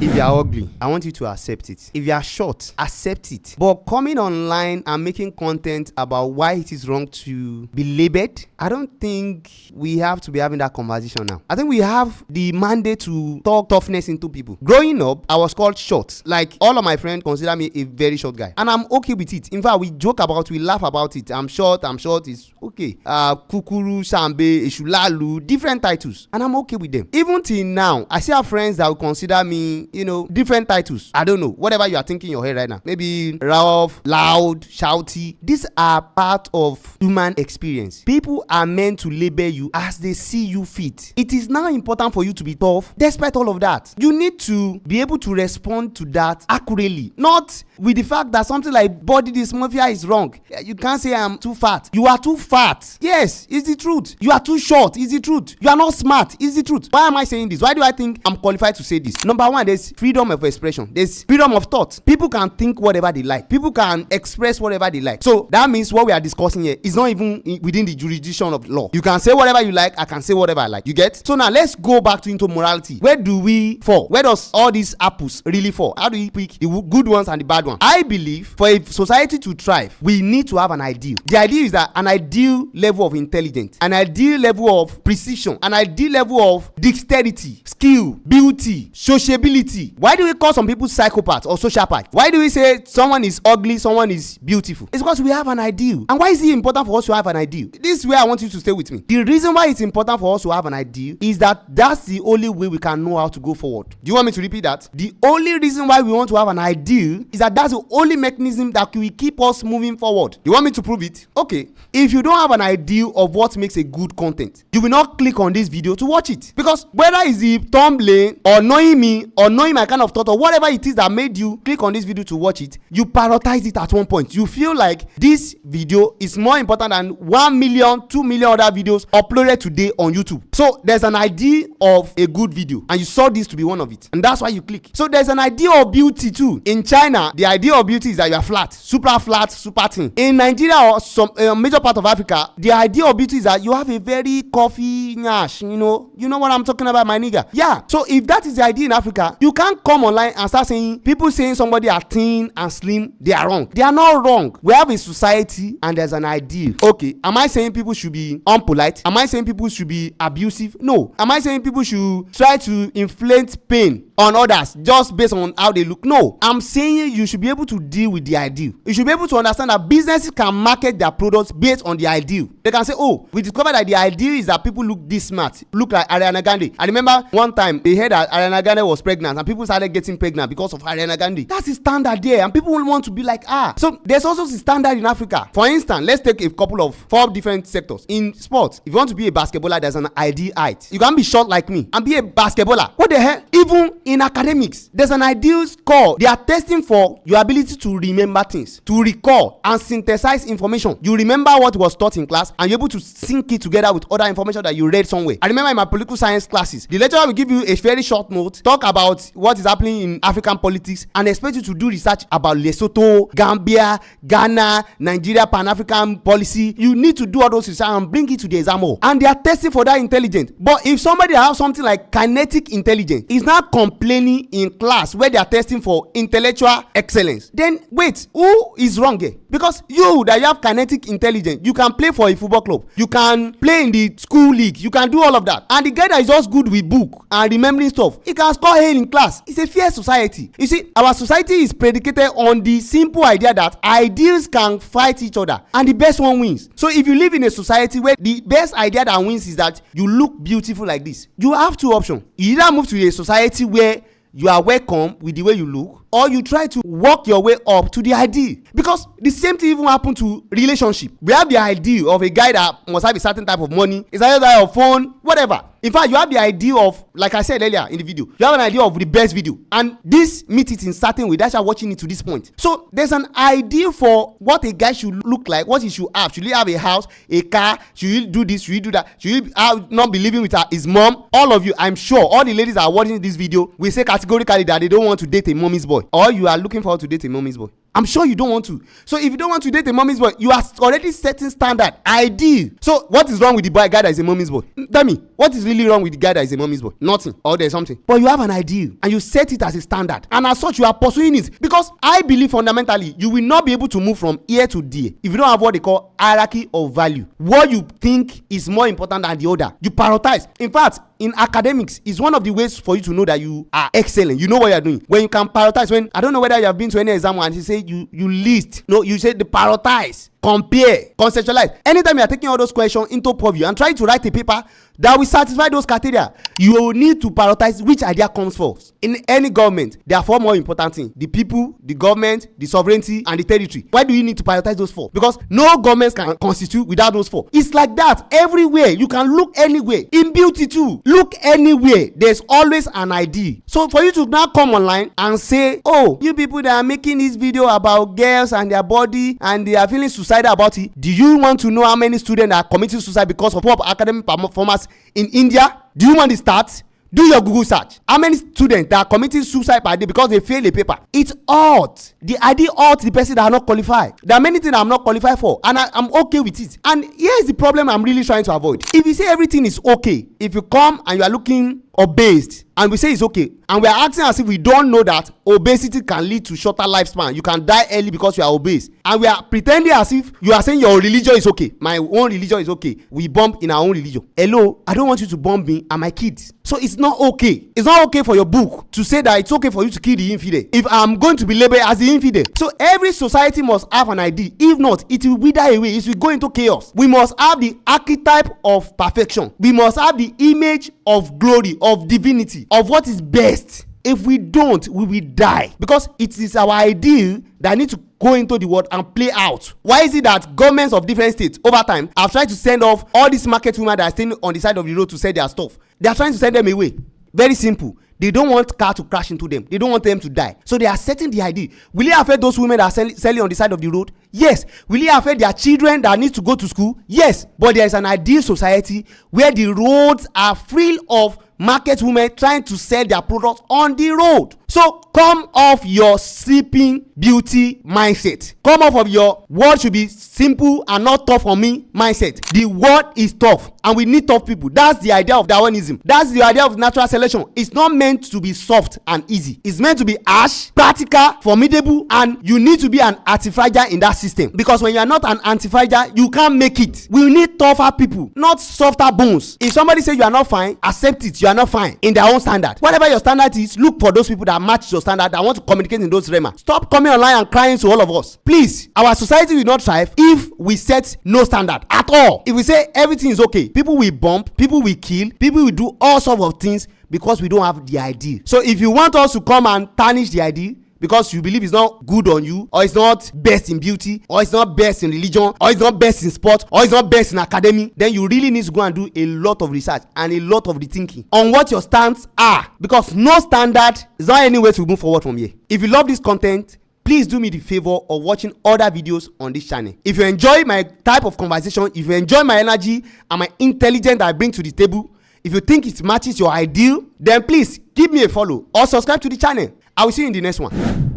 If you are ugly, I want you to accept it. If you are short, accept it. But coming online and making content about why it is wrong to be labeled, I don't think we have to be having that conversation now. I think we have the mandate to talk toughness into people. Growing up, I was called short. Like, all of my friends consider me a very short guy. And I'm okay with it. In fact, we joke about it, we laugh about it. I'm short, it's okay. Kukuru, Sambe, Eshulalu, different titles. And I'm okay with them. Even till now, I still have friends that will consider me, different titles. I don't know, whatever you are thinking in your head right now. Maybe rough, loud, shouty. These are part of human experience. People are meant to label you as they see you fit. It is now important for you to be tough despite all of that. You need to be able to respond to that accurately, not with the fact that something like body dysmorphia is wrong. You can't say I'm too fat. You are too fat. Yes, it's the truth. You are too short. It's the truth. You are not smart. It's the truth. Why am I saying this? Why do I think I'm qualified to say this? Number one, there's freedom of expression. There's freedom of thought. People can think whatever they like. People can express whatever they like. So that means what we are discussing here is not even within the jurisdiction of law. You can say whatever you like. I can say whatever I like. You get? So now let's go back into morality. Where do we fall? Where does all these apples really fall? How do we pick the good ones and the bad ones? I believe for a society to thrive, we need to have an ideal. The idea is that an ideal level of intelligence, an ideal level of precision, an ideal level of dexterity, skill, beauty, sociability. Why do we call some people psychopaths or sociopaths? Why do we say someone is ugly, someone is beautiful? It's because we have an ideal. And why is it important for us to have an ideal? This is where I want you to stay with me. The reason why it's important for us to have an ideal is that that's the only way we can know how to go forward. Do you want me to repeat that? The only reason why we want to have an ideal is that that's the only mechanism that will keep us moving forward. You want me to prove it? Okay. If you don't have an ideal of what makes a good content, you will not click on this video to watch it. Because whether it's the thumbnail or knowing me or knowing my kind of thought or whatever it is that made you click on this video to watch it, you prioritize it at one point. You feel like this video is more important than 1 million, 2 million other videos uploaded today on YouTube. So there's an idea of a good video and you saw this to be one of it. And that's why you click. So there's an idea of beauty too. In China, the idea of beauty is that you are flat, super thin. In Nigeria or some major part of Africa, the idea of beauty is that you have a very coffee nyash. You know what I'm talking about, my nigga. Yeah. So if that is the idea in Africa, you can't come online and start saying people saying somebody are thin and slim, they are wrong. They are not wrong. We have a society and there's an ideal. Okay. Am I saying people should be unpolite? Am I saying people should be abusive? No. Am I saying people should try to inflict pain on others just based on how they look? No. I'm saying you should be able to deal with the ideal. You should be able to understand that businesses can market their products based on the ideal. They can say, oh, we discovered that the ideal is that people look this smart, look like Ariana Grande. I remember one time they heard that Ariana Grande was pregnant and people started getting pregnant because of Ariana Grande. That's the standard there and people will want to be like So there's also the standard in Africa. For instance, let's take a couple of 4 different sectors. In sports, if you want to be a basketballer, there's an ideal height. You can be short like me and be a basketballer. What the hell? Even in academics, there's an ideal score. They are testing for your ability to remember things, to recall and synthesize information. You remember what was taught in class and you're able to sync it together with other information that you read somewhere. I remember in my political science classes, the lecturer will give you a very short note, talk about what is happening in African politics and expect you to do research about Lesotho, Gambia, Ghana, Nigeria, Pan-African policy. You need to do all those research and bring it to the exam hall. And they are testing for that intelligence. But if somebody has something like kinetic intelligence, is not complaining in class where they are testing for intellectual excellence, then wait, who is wrong here? Because you that you have kinetic intelligence, you can play for a football club, you can play in the school league, you can do all of that. And the guy that is just good with book and remembering stuff, he can score high in class. It's a fair society. You see, our society is predicated on the simple idea that ideals can fight each other and the best one wins. So if you live in a society where the best idea that wins is that you look beautiful like this, you have 2 options. You either move to a society where you are welcome with the way you look, or you try to work your way up to the ideal. Because the same thing even happen to relationship. We have the ideal of a guy that must have a certain type of money, is either type of phone, whatever. In fact, you have the idea of, like I said earlier in the video, you have an idea of the best video, and this meet it in certain way. That's why watching it to this point. So there's an idea for what a guy should look like, what he should have. Should he have a house, a car? Should he do this? Should he do that? Should he not be living with his mom? All of you, I'm sure all the ladies that are watching this video will say categorically that they don't want to date a mommy's boy, or you are looking forward to date a mommy's boy. I'm sure you don't want to. So if you don't want to date a mommy's boy, you are already setting standard, ideal. So what is wrong with the guy that is a mommy's boy? Tell me, what is really wrong with the guy that is a mommy's boy? Nothing, or there's something. But you have an ideal and you set it as a standard, and as such you are pursuing it, because I believe fundamentally you will not be able to move from here to there if you don't have what they call hierarchy of value. What you think is more important than the other, you prioritize. In fact, in academics, is one of the ways for you to know that you are excellent. You know what you are doing when you can prioritize. When I don't know whether you have been to any exam and you say you list, no, you say the prioritize, compare, conceptualize. Anytime you are taking all those questions into purview and trying to write a paper that will satisfy those criteria, you will need to prioritize which idea comes first. In any government, there are 4 more important things: the people, the government, the sovereignty, and the territory. Why do you need to prioritize those 4? Because no government can constitute without those 4. It's like that everywhere. You can look anywhere. In beauty too, look anywhere, there's always an idea. So for you to now come online and say, oh, you people that are making this video about girls and their body and they are feeling suicidal about it, do you want to know how many students are committing suicide because of poor academic performance in India? Do you want the stats? Do your Google search. How many students that are committing suicide per day because they fail a paper? It's odd. The idea hurts the person that are not qualified. There are many things I'm not qualified for, and I'm okay with it. And here's the problem I'm really trying to avoid. If you say everything is okay, if you come and you are looking obese and we say it's okay, and we are acting as if we don't know that obesity can lead to shorter lifespan, you can die early because you are obese, and we are pretending as if you are saying your religion is okay, my own religion is okay, we bump in our own religion. Hello, I don't want you to bump me and my kids. So it's not okay. It's not okay for your book to say that it's okay for you to kill the infidel if I'm going to be labeled as the infidel. So every society must have an idea. If not, it will wither away. It will go into chaos. We must have the archetype of perfection. We must have the image of glory, of divinity, of what is best. If we don't, we will die, because it is our ideal that need to go into the world and play out. Why is it that governments of different states over time have tried to send off all these market women that are staying on the side of the road to sell their stuff? They are trying to send them away. Very simple. They don't want car to crash into them. They don't want them to die. So they are setting the idea. Will it affect those women that are selling on the side of the road? Yes. Will it affect their children that need to go to school? Yes. But there is an ideal society where the roads are free of market women trying to sell their products on the road. So come off your sleeping beauty mindset. Come off of your world should be simple and not tough for me mindset. The world is tough and we need tough people. That's the idea of Darwinism. That's the idea of natural selection. It's not meant to be soft and easy. It's meant to be harsh, practical, formidable, and you need to be an anti-fragile in that system, because when you are not an anti-fragile, you can't make it. We need tougher people, not softer bones. If somebody say you are not fine, accept it. You are not fine in their own standard. Whatever your standard is, look for those people that match your standard, that want to communicate in those realms. Stop coming online and crying to all of us. Please, our society will not thrive if we set no standard at all. If we say everything is okay, people will bump, people will kill, people will do all sorts of things because we don't have the ideal. So if you want us to come and tarnish the ideal because you believe it's not good on you, or it's not best in beauty, or it's not best in religion, or it's not best in sport, or it's not best in academy, then you really need to go and do a lot of research and a lot of the thinking on what your stands are, because no standard is not any way to move forward from here. If you love this content, please do me the favor of watching other videos on this channel. If you enjoy my type of conversation, if you enjoy my energy and my intelligence that I bring to the table, if you think it matches your ideal, then please give me a follow or subscribe to the channel. I will see you in the next one.